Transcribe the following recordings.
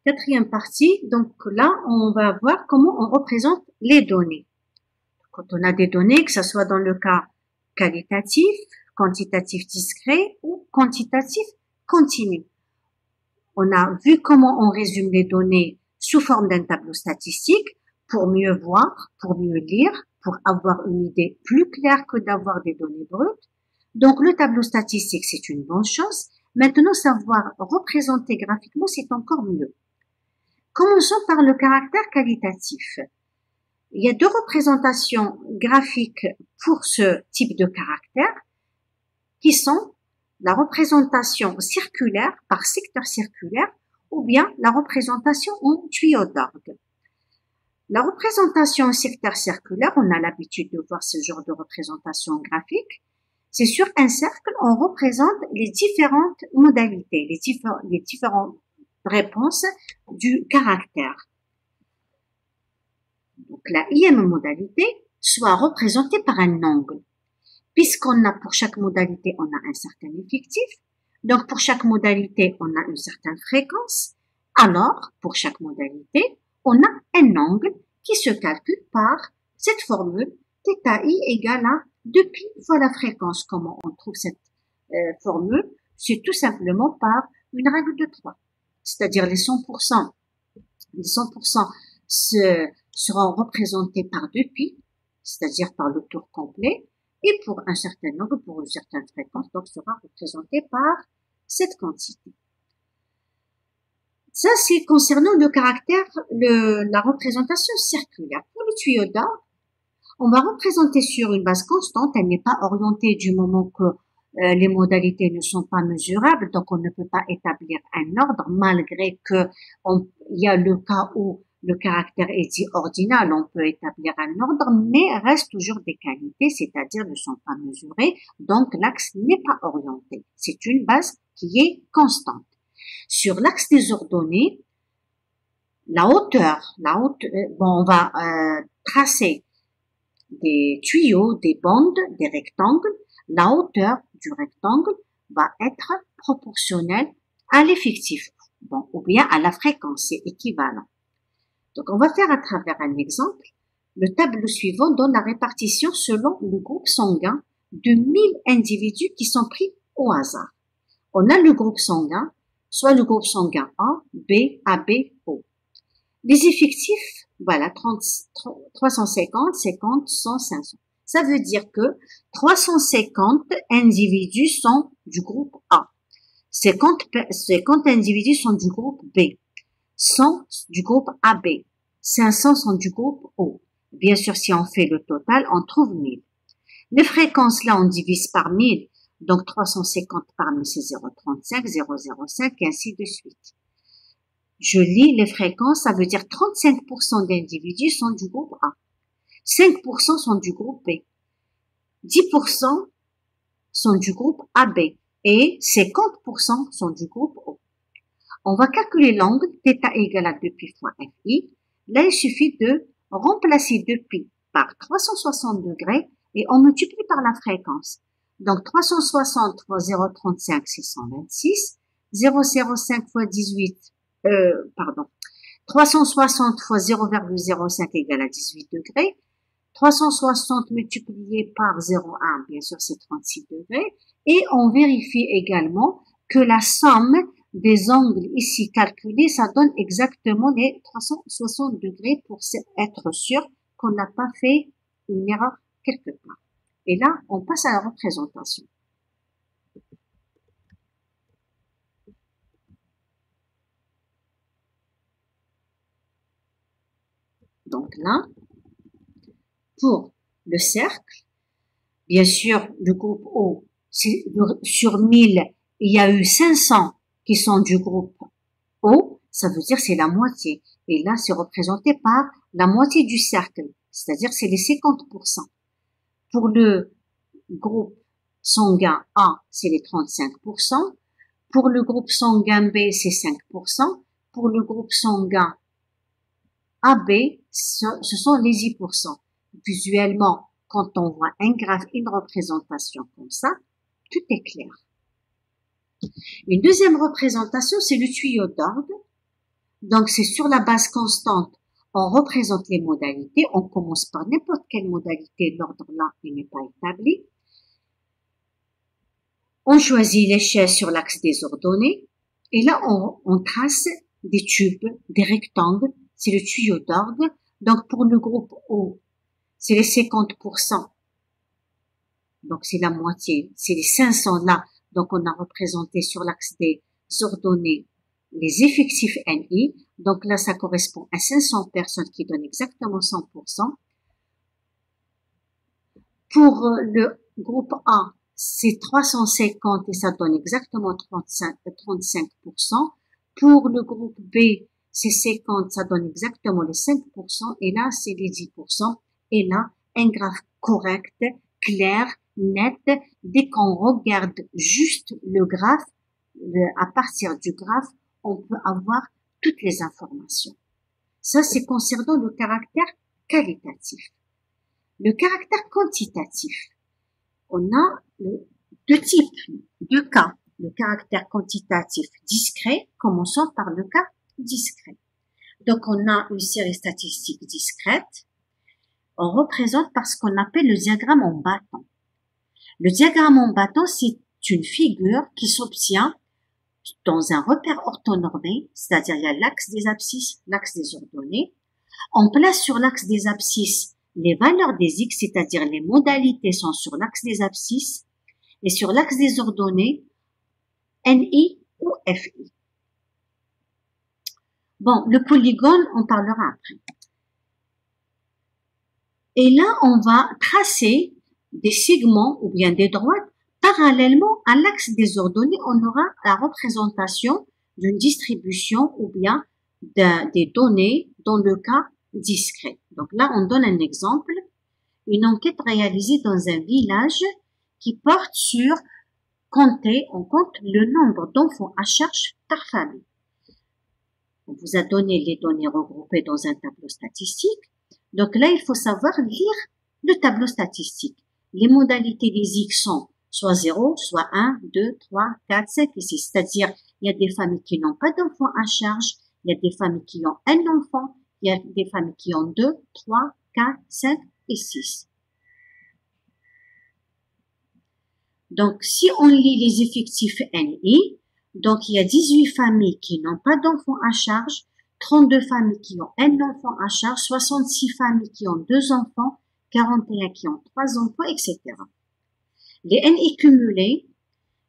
Quatrième partie, donc là, on va voir comment on représente les données. Quand on a des données, que ce soit dans le cas qualitatif, quantitatif discret ou quantitatif continu. On a vu comment on résume les données sous forme d'un tableau statistique pour mieux voir, pour mieux lire, pour avoir une idée plus claire que d'avoir des données brutes. Donc, le tableau statistique, c'est une bonne chose. Maintenant, savoir représenter graphiquement, c'est encore mieux. Commençons par le caractère qualitatif. Il y a deux représentations graphiques pour ce type de caractère qui sont la représentation circulaire par secteur circulaire ou bien la représentation en tuyau d'orgue. La représentation en secteur circulaire, on a l'habitude de voir ce genre de représentation graphique. C'est sur un cercle, on représente les différentes modalités, les différentes réponses du caractère. Donc la ième modalité soit représentée par un angle. Puisqu'on a pour chaque modalité, on a un certain effectif. Donc pour chaque modalité, on a une certaine fréquence. Alors, pour chaque modalité, on a un angle qui se calcule par cette formule θi égale à 2π fois la fréquence. Comment on trouve cette formule? C'est tout simplement par une règle de 3. C'est-à-dire les 100%. Les 100% seront représentés par 2π, c'est-à-dire par le tour complet, et pour un certain angle, pour une certaine fréquence, donc sera représenté par cette quantité. Ça, c'est concernant le caractère, la représentation circulaire. Pour le tuyau d'orgue, on va représenter sur une base constante, elle n'est pas orientée du moment que les modalités ne sont pas mesurables, donc on ne peut pas établir un ordre, malgré que il y a le cas où le caractère est dit ordinal, on peut établir un ordre, mais reste toujours des qualités, c'est-à-dire ne sont pas mesurées, donc l'axe n'est pas orienté. C'est une base qui est constante. Sur l'axe des ordonnées, la hauteur, on va tracer des tuyaux, des bandes, des rectangles. La hauteur du rectangle va être proportionnelle à l'effectif, ou bien à la fréquence, c'est équivalent. Donc, on va faire à travers un exemple. Le tableau suivant donne la répartition selon le groupe sanguin de 1000 individus qui sont pris au hasard. On a le groupe sanguin, soit le groupe sanguin A, B, AB, O. Les effectifs, voilà, 350, 50, 100, 500. Ça veut dire que 350 individus sont du groupe A. 50 individus sont du groupe B. 100 du groupe AB. 500 sont du groupe O. Bien sûr, si on fait le total, on trouve 1000. Les fréquences, là, on divise par 1000. Donc, 350 par 1000, c'est 0,35, 0,05 et ainsi de suite. Je lis les fréquences, ça veut dire 35% d'individus sont du groupe A. 5% sont du groupe B. 10% sont du groupe AB. Et 50% sont du groupe O. On va calculer l'angle θ égale à 2π fois fi. Là, il suffit de remplacer 2π par 360 degrés et on multiplie par la fréquence. Donc, 360 fois 0,35, c'est 126. 0,05 fois 18, 360 fois 0,05 égale à 18 degrés. 360 multiplié par 0,1, bien sûr, c'est 36 degrés. Et on vérifie également que la somme des angles ici calculés, ça donne exactement les 360 degrés pour être sûr qu'on n'a pas fait une erreur quelque part. Et là, on passe à la représentation. Donc là, pour le cercle, bien sûr, le groupe O, sur 1000, il y a eu 500 qui sont du groupe O, ça veut dire c'est la moitié. Et là, c'est représenté par la moitié du cercle, c'est-à-dire c'est les 50%. Pour le groupe sanguin A, c'est les 35%. Pour le groupe sanguin B, c'est 5%. Pour le groupe sanguin AB, ce sont les 10%. Visuellement, quand on voit un graphe, une représentation comme ça, tout est clair. Une deuxième représentation, c'est le tuyau d'orgue. Donc, c'est sur la base constante. On représente les modalités. On commence par n'importe quelle modalité. L'ordre là, il n'est pas établi. On choisit l'échelle sur l'axe des ordonnées. Et là, on trace des tubes, des rectangles. C'est le tuyau d'orgue. Donc, pour le groupe O, c'est les 50%. Donc, c'est la moitié. C'est les 500 là. Donc, on a représenté sur l'axe des ordonnées les effectifs NI. Donc, là, ça correspond à 500 personnes qui donnent exactement 100%. Pour le groupe A, c'est 350 et ça donne exactement 35%. Pour le groupe B, c'est 50, ça donne exactement les 5%. Et là, c'est les 10%. Et là, un graphe correct, clair, net. Dès qu'on regarde juste le graphe, à partir du graphe, on peut avoir toutes les informations. Ça, c'est concernant le caractère qualitatif. Le caractère quantitatif, on a deux types, deux cas. Le caractère quantitatif discret, commençons par le cas discret. Donc, on a une série statistique discrète. On représente par ce qu'on appelle le diagramme en bâton. Le diagramme en bâton, c'est une figure qui s'obtient dans un repère orthonormé, c'est-à-dire il y a l'axe des abscisses, l'axe des ordonnées. On place sur l'axe des abscisses les valeurs des x, c'est-à-dire les modalités sont sur l'axe des abscisses, et sur l'axe des ordonnées, NI ou FI. Bon, le polygone, on parlera après. Et là, on va tracer des segments ou bien des droites parallèlement à l'axe des ordonnées. On aura la représentation d'une distribution ou bien des données dans le cas discret. Donc là, on donne un exemple. Une enquête réalisée dans un village qui porte sur on compte le nombre d'enfants à charge par famille. On vous a donné les données regroupées dans un tableau statistique. Donc là, il faut savoir lire le tableau statistique. Les modalités des X sont soit 0, soit 1, 2, 3, 4, 5 et 6. C'est-à-dire, il y a des familles qui n'ont pas d'enfants à charge, il y a des familles qui ont un enfant, il y a des familles qui ont 2, 3, 4, 5 et 6. Donc, si on lit les effectifs NI, donc il y a 18 familles qui n'ont pas d'enfants à charge, 32 familles qui ont un enfant à charge, 66 familles qui ont 2 enfants, 41 qui ont 3 enfants, etc. Les NI cumulés,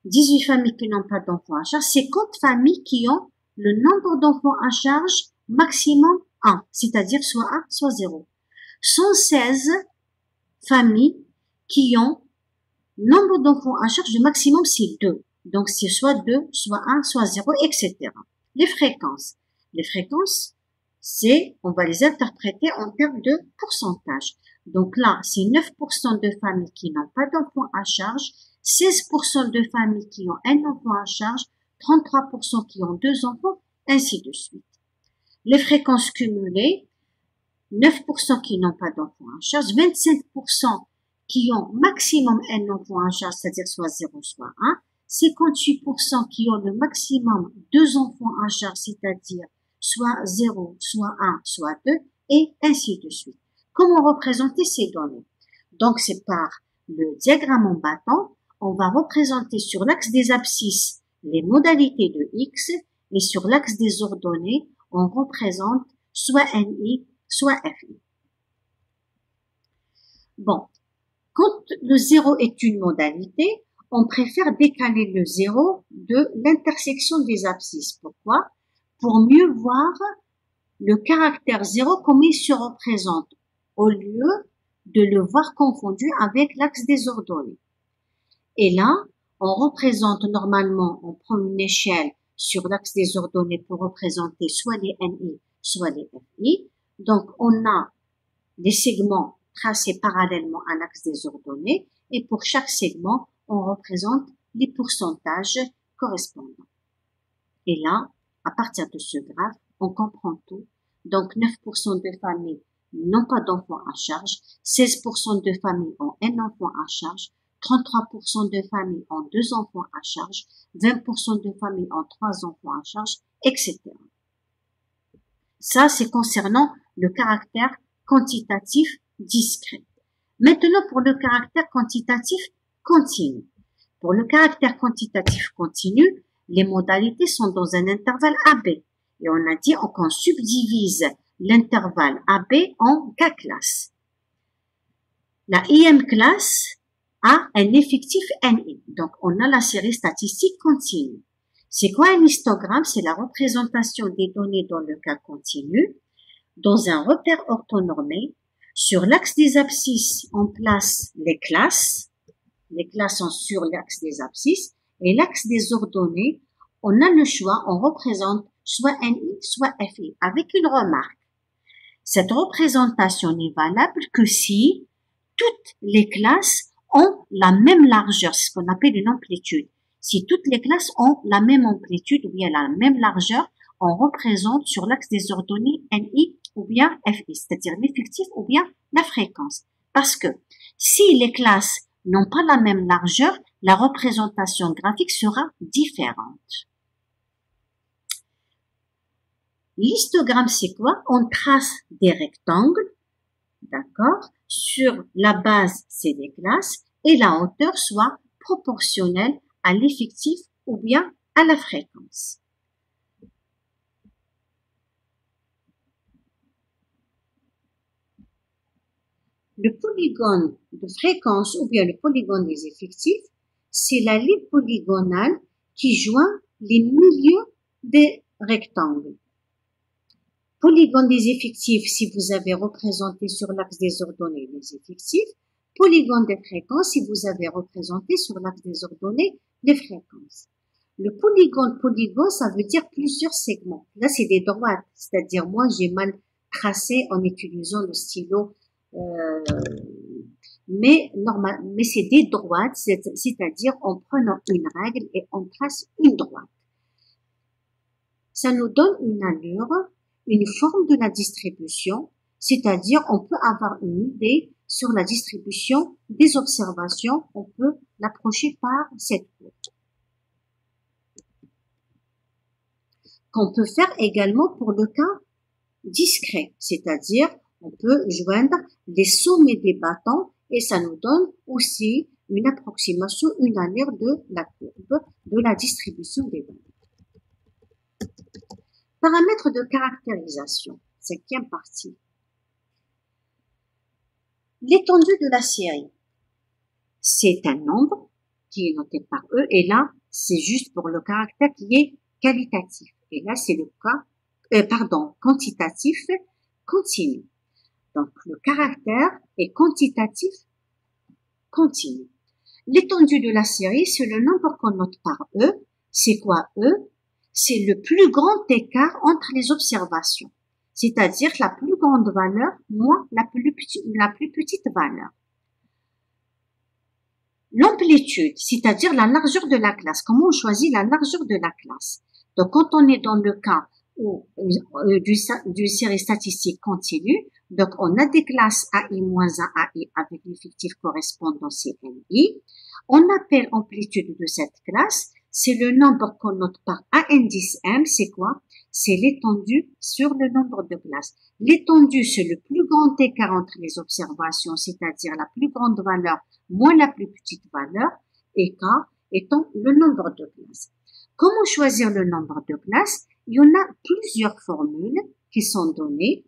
18 familles qui n'ont pas d'enfants à charge, 50 familles qui ont le nombre d'enfants à charge maximum 1, c'est-à-dire soit 1, soit 0. 116 familles qui ont nombre d'enfants à charge, le maximum c'est 2. Donc c'est soit 2, soit 1, soit 0, etc. Les fréquences. Les fréquences, on va les interpréter en termes de pourcentage. Donc là, c'est 9% de familles qui n'ont pas d'enfants à charge, 16% de familles qui ont un enfant à charge, 33% qui ont 2 enfants, ainsi de suite. Les fréquences cumulées, 9% qui n'ont pas d'enfants à charge, 25% qui ont maximum un enfant à charge, c'est-à-dire soit 0, soit 1, 58% qui ont le maximum 2 enfants à charge, c'est-à-dire soit 0, soit 1, soit 2, et ainsi de suite. Comment représenter ces données? Donc, c'est par le diagramme en bâton, on va représenter sur l'axe des abscisses les modalités de X, et sur l'axe des ordonnées, on représente soit NI, soit FI. Bon, quand le 0 est une modalité, on préfère décaler le 0 de l'intersection des abscisses. Pourquoi? Pour mieux voir le caractère 0 comme il se représente, au lieu de le voir confondu avec l'axe des ordonnées. Et là, on représente normalement, on prend une échelle sur l'axe des ordonnées pour représenter soit les NI, soit les FI. Donc, on a des segments tracés parallèlement à l'axe des ordonnées et pour chaque segment, on représente les pourcentages correspondants. Et là, à partir de ce graphe, on comprend tout. Donc, 9% de familles n'ont pas d'enfants à charge, 16% de familles ont un enfant à charge, 33% de familles ont 2 enfants à charge, 20% de familles ont 3 enfants à charge, etc. Ça, c'est concernant le caractère quantitatif discret. Maintenant, pour le caractère quantitatif continu. Pour le caractère quantitatif continu, les modalités sont dans un intervalle AB. Et on a dit qu'on subdivise l'intervalle AB en K classes. La ième classe a un effectif NI. Donc, on a la série statistique continue. C'est quoi un histogramme? C'est la représentation des données dans le cas continu dans un repère orthonormé. Sur l'axe des abscisses, on place les classes. Les classes sont sur l'axe des abscisses. Et l'axe des ordonnées, on a le choix, on représente soit NI, soit FI, avec une remarque. Cette représentation n'est valable que si toutes les classes ont la même largeur, ce qu'on appelle une amplitude. Si toutes les classes ont la même amplitude ou bien la même largeur, on représente sur l'axe des ordonnées NI ou bien FI, c'est-à-dire l'effectif ou bien la fréquence. Parce que si les classes n'ont pas la même largeur, la représentation graphique sera différente. L'histogramme, c'est quoi? On trace des rectangles, d'accord? Sur la base, c'est des classes et la hauteur soit proportionnelle à l'effectif ou bien à la fréquence. Le polygone de fréquence ou bien le polygone des effectifs, c'est la ligne polygonale qui joint les milieux des rectangles. Polygone des effectifs, si vous avez représenté sur l'axe des ordonnées les effectifs. Polygone des fréquences, si vous avez représenté sur l'axe des ordonnées les fréquences. Le polygone, ça veut dire plusieurs segments. Là, c'est des droites, c'est-à-dire moi, j'ai mal tracé en utilisant le stylo, mais c'est des droites, c'est-à-dire en prenant une règle et on trace une droite. Ça nous donne une allure, une forme de la distribution, c'est-à-dire on peut avoir une idée sur la distribution des observations, on peut l'approcher par cette courbe. Qu'on peut faire également pour le cas discret, c'est-à-dire on peut joindre les sommets des bâtons et ça nous donne aussi une approximation, une allure de la courbe de la distribution des données. Paramètres de caractérisation, cinquième partie. L'étendue de la série, c'est un nombre qui est noté par E et là, c'est juste pour le caractère qui est qualitatif. Et là, c'est le cas, quantitatif continu. Donc, le caractère est quantitatif continu. L'étendue de la série, c'est le nombre qu'on note par E. C'est quoi E? C'est le plus grand écart entre les observations. C'est-à-dire la plus grande valeur moins la plus petite valeur. L'amplitude, c'est-à-dire la largeur de la classe. Comment on choisit la largeur de la classe? Donc, quand on est dans le cas du série statistique continue, donc on a des classes AI-1, AI avec l'effectif correspondant CNI. On appelle amplitude de cette classe, c'est le nombre qu'on note par A indice M, c'est quoi? C'est l'étendue sur le nombre de classes. L'étendue, c'est le plus grand écart entre les observations, c'est-à-dire la plus grande valeur moins la plus petite valeur, et K étant le nombre de classes. Comment choisir le nombre de classes? Il y en a plusieurs formules qui sont données,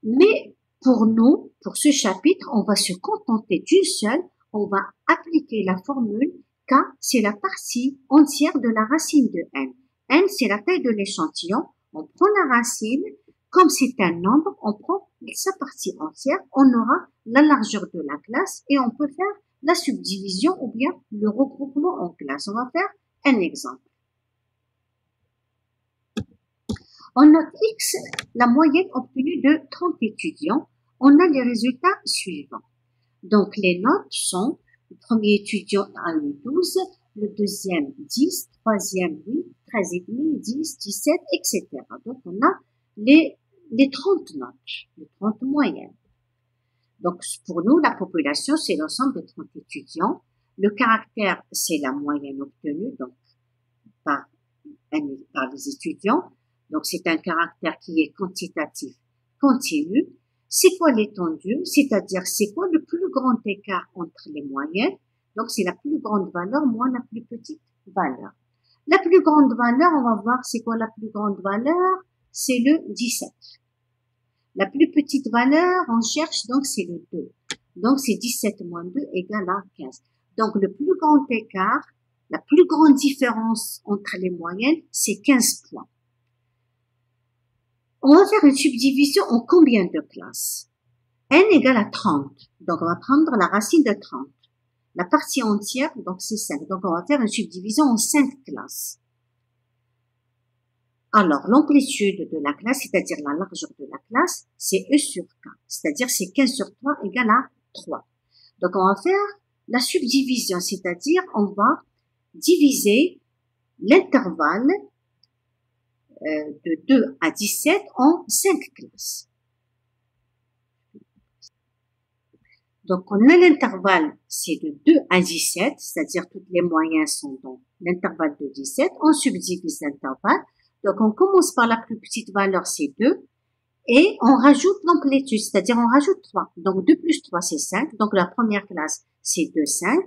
mais pour nous, pour ce chapitre, on va se contenter d'une seule, on va appliquer la formule K, c'est la partie entière de la racine de N. N, c'est la taille de l'échantillon, on prend la racine, comme c'est un nombre, on prend sa partie entière, on aura la largeur de la classe et on peut faire la subdivision ou bien le regroupement en classes. On va faire un exemple. On note X, la moyenne obtenue de 30 étudiants. On a les résultats suivants. Donc, les notes sont, le premier étudiant a eu 12, le deuxième 10, troisième 8, 13,5, 10, 17, etc. Donc, on a les 30 notes, les 30 moyennes. Donc, pour nous, la population, c'est l'ensemble des 30 étudiants. Le caractère, c'est la moyenne obtenue, donc, par les étudiants. Donc, c'est un caractère qui est quantitatif continu. C'est quoi l'étendue? C'est-à-dire, c'est quoi le plus grand écart entre les moyennes? Donc, c'est la plus grande valeur moins la plus petite valeur. La plus grande valeur, on va voir c'est quoi la plus grande valeur? C'est le 17. La plus petite valeur, on cherche, donc c'est le 2. Donc, c'est 17 moins 2 égale à 15. Donc, le plus grand écart, la plus grande différence entre les moyennes, c'est 15 points. On va faire une subdivision en combien de classes? N égale à 30. Donc, on va prendre la racine de 30. La partie entière, donc c'est 5. Donc, on va faire une subdivision en 5 classes. Alors, l'amplitude de la classe, c'est-à-dire la largeur de la classe, c'est E sur K. C'est-à-dire c'est 15 sur 3 égale à 3. Donc, on va faire la subdivision, c'est-à-dire on va diviser l'intervalle de 2 à 17 en 5 classes. Donc, on a l'intervalle, c'est de 2 à 17, c'est-à-dire tous les moyens sont dans l'intervalle de 17. On subdivise l'intervalle. Donc, on commence par la plus petite valeur, c'est 2. Et on rajoute l'amplitude, c'est-à-dire on rajoute 3. Donc, 2 plus 3, c'est 5. Donc, la première classe, c'est 2, 5.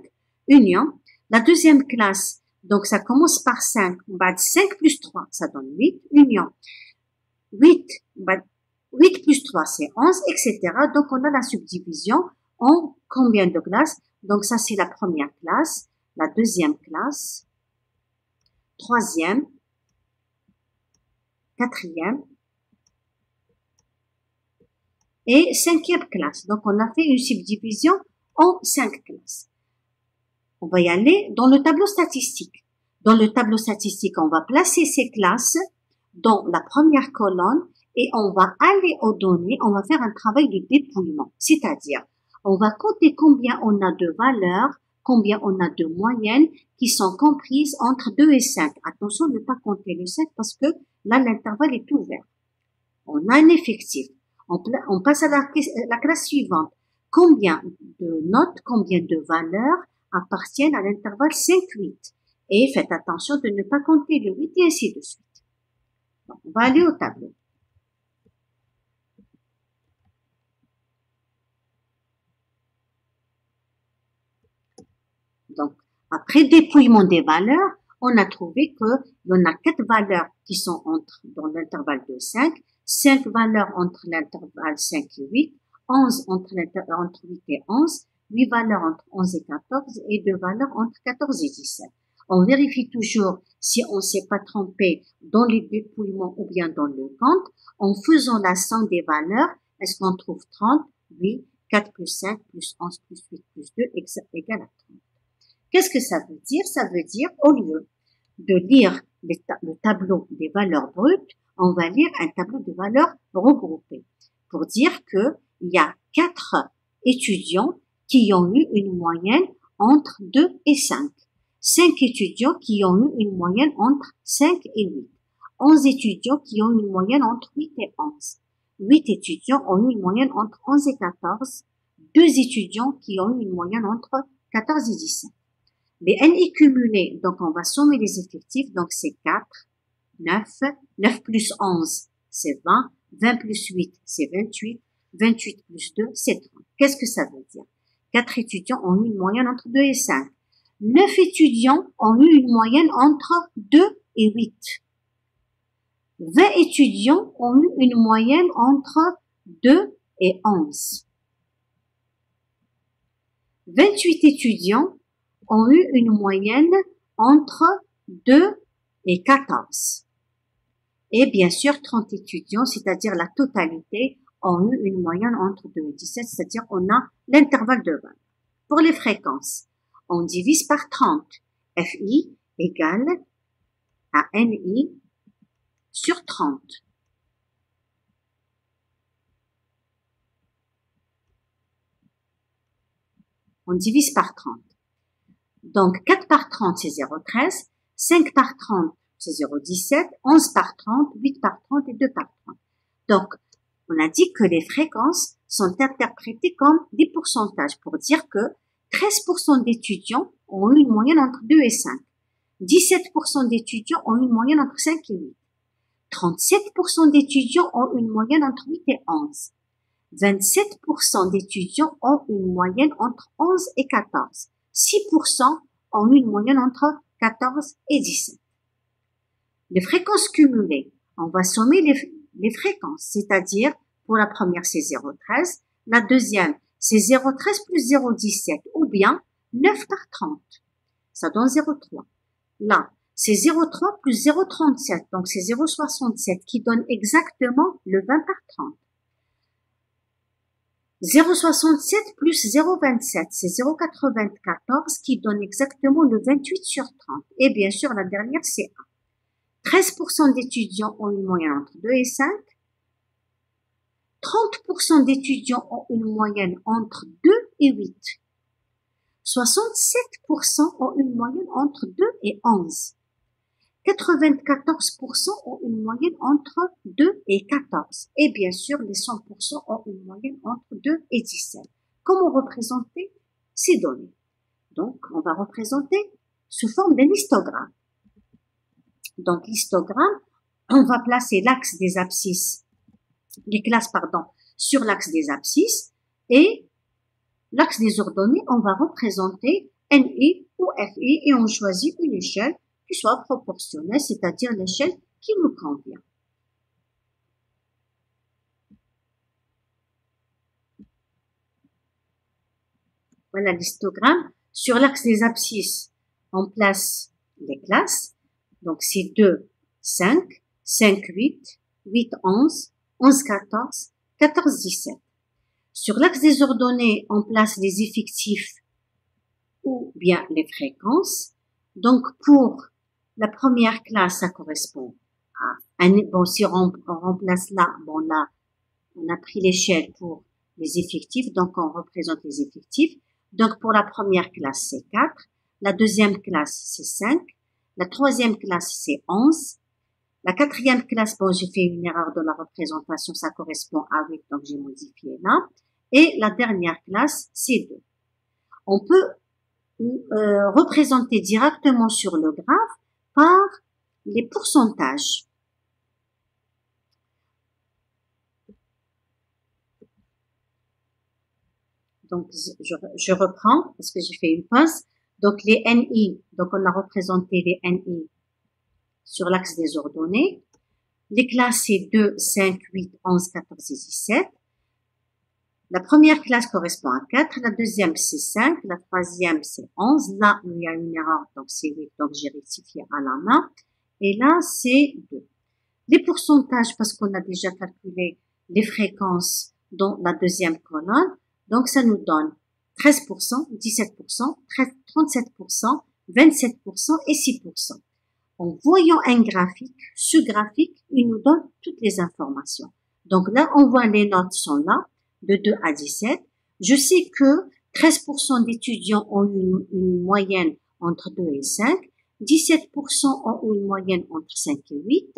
Union. La deuxième classe, donc ça commence par 5. On va 5 plus 3, ça donne 8. Union. 8 plus 3, c'est 11, etc. Donc, on a la subdivision en combien de classes? Donc, ça, c'est la première classe, la deuxième classe, troisième, quatrième et cinquième classe. Donc, on a fait une subdivision en 5 classes. On va y aller dans le tableau statistique. Dans le tableau statistique, on va placer ces classes dans la première colonne et on va aller aux données, on va faire un travail de dépouillement. C'est-à-dire, on va compter combien on a de valeurs, combien on a de moyennes qui sont comprises entre 2 et 5. Attention de ne pas compter le 5 parce que là, l'intervalle est ouvert. On a un effectif. On passe à la classe suivante. Combien de notes, combien de valeurs appartiennent à l'intervalle 5-8. Et faites attention de ne pas compter le 8 et ainsi de suite. Donc, on va aller au tableau. Donc, après dépouillement des valeurs, on a trouvé qu'il y en a 4 valeurs qui sont dans l'intervalle de 5, 5 valeurs entre l'intervalle 5 et 8, 11 entre 8 et 11, 8 valeurs entre 11 et 14 et 2 valeurs entre 14 et 17. On vérifie toujours si on ne s'est pas trompé dans les dépouillements ou bien dans le compte. En faisant la somme des valeurs, est-ce qu'on trouve 30? Oui, 4 plus 5 plus 11 plus 8 plus 2 égale à 30. Qu'est-ce que ça veut dire? Ça veut dire, au lieu de lire le tableau des valeurs brutes, on va lire un tableau de valeurs regroupées. Pour dire que il y a 4 étudiants qui ont eu une moyenne entre 2 et 5. 5 étudiants qui ont eu une moyenne entre 5 et 8. 11 étudiants qui ont eu une moyenne entre 8 et 11. 8 étudiants ont eu une moyenne entre 11 et 14. 2 étudiants qui ont eu une moyenne entre 14 et 17. Les NI cumulés, donc on va sommer les effectifs, donc c'est 4, 9, 9 plus 11, c'est 20, 20 plus 8, c'est 28, 28 plus 2, c'est 30. Qu'est-ce que ça veut dire? 4 étudiants ont eu une moyenne entre 2 et 5. 9 étudiants ont eu une moyenne entre 2 et 8. 20 étudiants ont eu une moyenne entre 2 et 11. 28 étudiants ont eu une moyenne entre 2 et 14. Et bien sûr, 30 étudiants, c'est-à-dire la totalité, ont eu une moyenne entre 2 et 17, c'est-à-dire on a l'intervalle de 20. Pour les fréquences, on divise par 30. FI égale à NI sur 30. On divise par 30. Donc, 4 par 30, c'est 0,13. 5 par 30, c'est 0,17. 11 par 30, 8 par 30 et 2 par 30. Donc, on a dit que les fréquences sont interprétées comme des pourcentages pour dire que 13% d'étudiants ont eu une moyenne entre 2 et 5. 17% d'étudiants ont eu une moyenne entre 5 et 8. 37% d'étudiants ont une moyenne entre 8 et 11. 27% d'étudiants ont une moyenne entre 11 et 14. 6% ont une moyenne entre 14 et 17. Les fréquences cumulées. On va sommer les fréquences, c'est-à-dire pour la première c'est 0,13, la deuxième c'est 0,13 plus 0,17 ou bien 9 par 30. Ça donne 0,3. Là, c'est 0,3 plus 0,37, donc c'est 0,67 qui donne exactement le 20 par 30. 0,67 plus 0,27, c'est 0,94 qui donne exactement le 28 sur 30. Et bien sûr, la dernière, c'est 1. 13% d'étudiants ont une moyenne entre 2 et 5. 30% d'étudiants ont une moyenne entre 2 et 8. 67% ont une moyenne entre 2 et 11. 94% ont une moyenne entre 2 et 14. Et bien sûr, les 100% ont une moyenne entre 2 et 17. Comment représenter ces données? Donc, on va représenter sous forme d'un histogramme. Donc, l'histogramme, on va placer l'axe des abscisses, les classes, sur l'axe des abscisses et l'axe des ordonnées, on va représenter NI ou FI et on choisit une échelle qui soit proportionnelle, c'est-à-dire l'échelle qui nous convient. Voilà l'histogramme. Sur l'axe des abscisses, on place les classes. Donc, c'est 2, 5, 5, 8, 8, 11, 11, 14, 14, 17. Sur l'axe des ordonnées, on place les effectifs ou bien les fréquences. Donc, pour la première classe, ça correspond à si on remplace là, là, on a pris l'échelle pour les effectifs, donc on représente les effectifs. Donc, pour la première classe, c'est 4. La deuxième classe, c'est 5. La troisième classe, c'est 11. La quatrième classe, j'ai fait une erreur de la représentation, ça correspond à 8, donc j'ai modifié là. Et la dernière classe, c'est 2. On peut représenter directement sur le graphe par les pourcentages. Donc, je reprends parce que j'ai fait une pause. Donc, les NI, donc on a représenté les NI sur l'axe des ordonnées. Les classes, c'est 2, 5, 8, 11, 14 et 17. La première classe correspond à 4, la deuxième c'est 5, la troisième c'est 11. Là, il y a une erreur, donc c'est 8, donc j'ai rectifié à la main. Et là, c'est 2. Les pourcentages, parce qu'on a déjà calculé les fréquences dans la deuxième colonne, donc ça nous donne 13%, 17%, 37%, 27% et 6%. En voyant un graphique, ce graphique, il nous donne toutes les informations. Donc là, on voit les notes sont là, de 2 à 17. Je sais que 13% d'étudiants ont une moyenne entre 2 et 5. 17% ont une moyenne entre 5 et 8.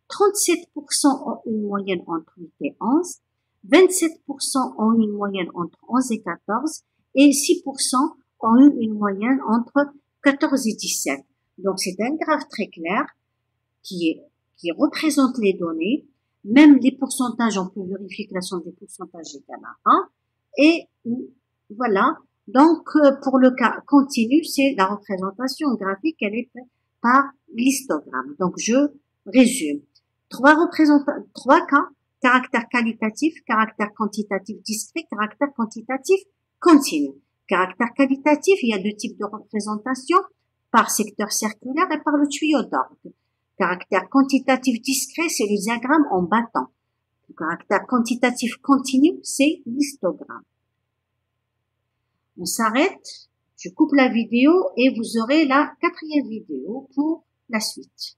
37% ont une moyenne entre 8 et 11. 27% ont une moyenne entre 11 et 14. Et 6% ont eu une moyenne entre 14 et 17. Donc, c'est un graphe très clair qui représente les données. Même les pourcentages, on peut vérifier que la somme des pourcentages est égale à 1. Et voilà. Donc, pour le cas continu, c'est la représentation graphique, elle est faite par l'histogramme. Donc, je résume. 3 cas, caractère qualitatif, caractère quantitatif discret, caractère quantitatif continu. Caractère qualitatif, il y a 2 types de représentation, par secteur circulaire et par le tuyau d'orgue. Caractère quantitatif discret, c'est le diagramme en battant. Le caractère quantitatif continu, c'est l'histogramme. On s'arrête, je coupe la vidéo et vous aurez la 4e vidéo pour la suite.